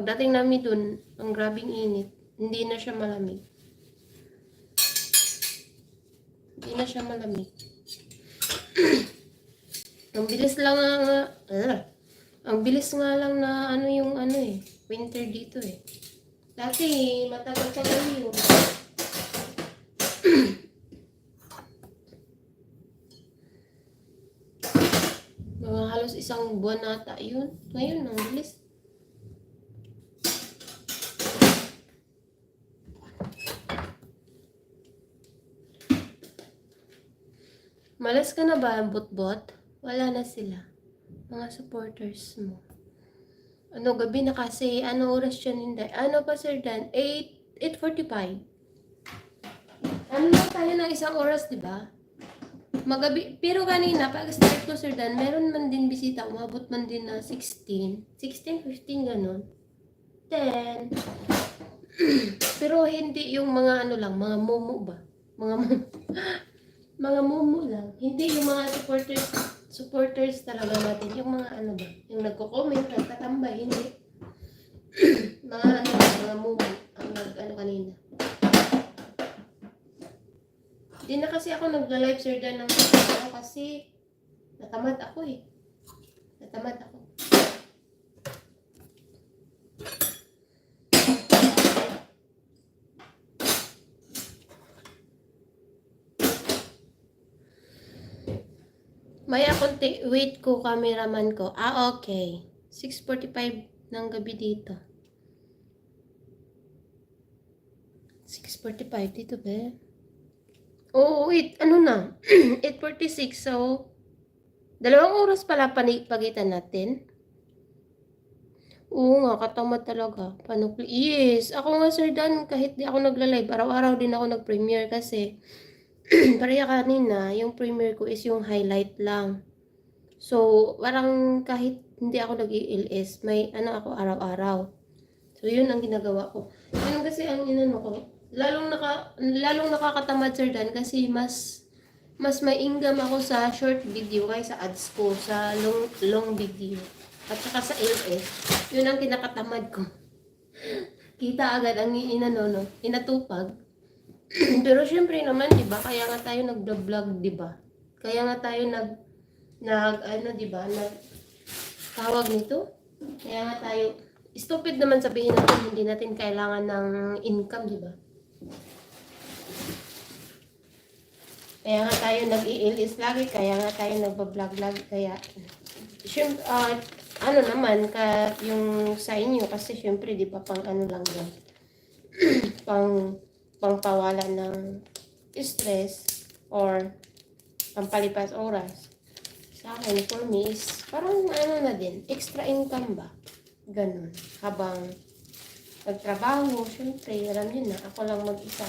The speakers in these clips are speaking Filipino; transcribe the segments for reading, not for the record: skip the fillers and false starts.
Pagdating namin dun, ang grabing init. Hindi na siya malamig. Hindi na siya malamig. Ang bilis lang ang bilis nga lang na ano yung ano eh, winter dito eh. Dati matagal pa kami yun. Mga halos isang buwan nata yun. Ngayon, ang bilis. Malas ka na ba, bot-bot? Wala na sila. Mga supporters mo. Ano, gabi na kasi. Ano oras yun, hindi? Ano pa, Sir Dan? 8:45. Ano lang tayo ng isang oras, di ba? Magabi. Pero kanina, pag-start ko, Sir Dan, meron man din bisita. Umabot man din na 16, 15, ganun. 10. Pero hindi yung mga ano lang, mga momo ba? Mga momo. Mga momo lang. Hindi yung mga supporters talaga natin. Yung mga ano ba? Yung nagko-comment, nagtatambay, hindi. Mga ano, mga momo. Ang nag-ano kanina. Hindi na kasi ako nagla-live, Sir Dan, ng kasi natamad ako eh. Natamad ako. May akonti, wait ko, cameraman ko. Okay. 6:45 ng gabi dito. 6:45 dito, be. Oo, wait. Ano na? 8:46. So, 2 oras pala pagitan natin. Oo nga, katamad talaga. Yes. Ako nga, Sir Dan, kahit di ako nagla-live, araw-araw din ako nag-premiere kasi pareha kanina, yung premiere ko is yung highlight lang. So, parang kahit hindi ako nag-i-LS, may ano ako araw-araw. So, yun ang ginagawa ko. Yun kasi ang inano ko. Lalong nakakatamad, Sir Dan, kasi mas may income ako sa short video kaysa ads ko, sa long video. At saka sa LS. Yun ang kinakatamad ko. Kita agad ang inatupag. Pero syempre naman, 'di ba? Kaya nga tayo nag-vlog, 'di ba? Kaya nga tayo ano, 'di ba? Tawag nito. Kaya nga tayo stupid naman sabihin natin hindi natin kailangan ng income, 'di ba? Kaya nga tayo nag-i-ilis lagi, kaya nga tayo nagba-vlog lagi, kaya syempre ano naman yung sa inyo kasi syempre 'di ba pang ano lang 'yan. pangpawala ng stress or pampalipas oras. Sa akin, for me, is parang ano na din, extra income ba? Ganun. Habang nagtrabaho, syempre, alam nyo na, ako lang mag-isa,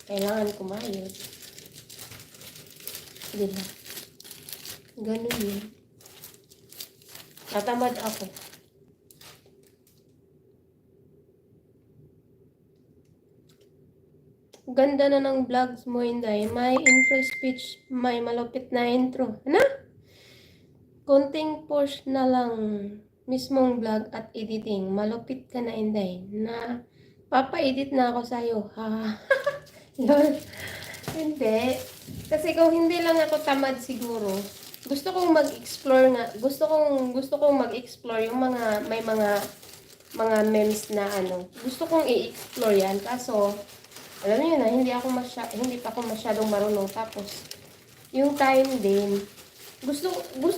kailangan kumayod. Diba? Ganun yun. Tatamad ako. Ganda na ng vlogs mo, Inday. May intro speech, may malupit na intro. Ano? Konting push na lang mismong vlog at editing. Malupit ka na, Inday. Na papa-edit na ako sa'yo. Ha? Lol. Hindi. Kasi kung hindi lang ako tamad siguro, gusto kong mag-explore nga. Gusto kong mag-explore yung may mga memes na Gusto kong i-explore yan. Kaso, alam niyo na, hindi pa ako masyadong marunong. Tapos, yung time din, gusto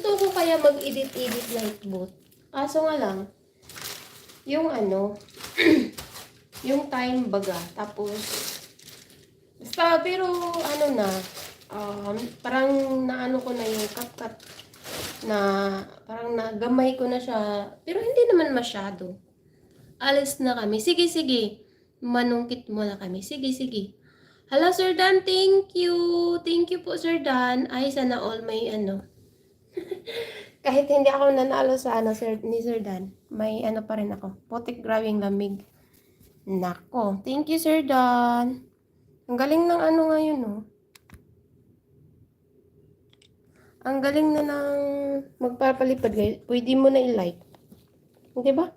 ko kaya mag-edit like both. Kaso nga lang, yung yung time baga. Tapos, basta, pero parang naano ko na yung cut na parang nagamay ko na siya. Pero hindi naman masyado. Alis na kami. Sige. Manungkit mo na kami. Sige. Hello, Sir Dan. Thank you. Thank you po, Sir Dan. Ay, sana all may Kahit hindi ako nanalo sa ni Sir Dan, may pa rin ako. Putik, grabing lamig. Nako. Thank you, Sir Dan. Ang galing ng ngayon, oh. Ang galing na ng magpapalipad, guys. Pwede mo na i-like. Di ba?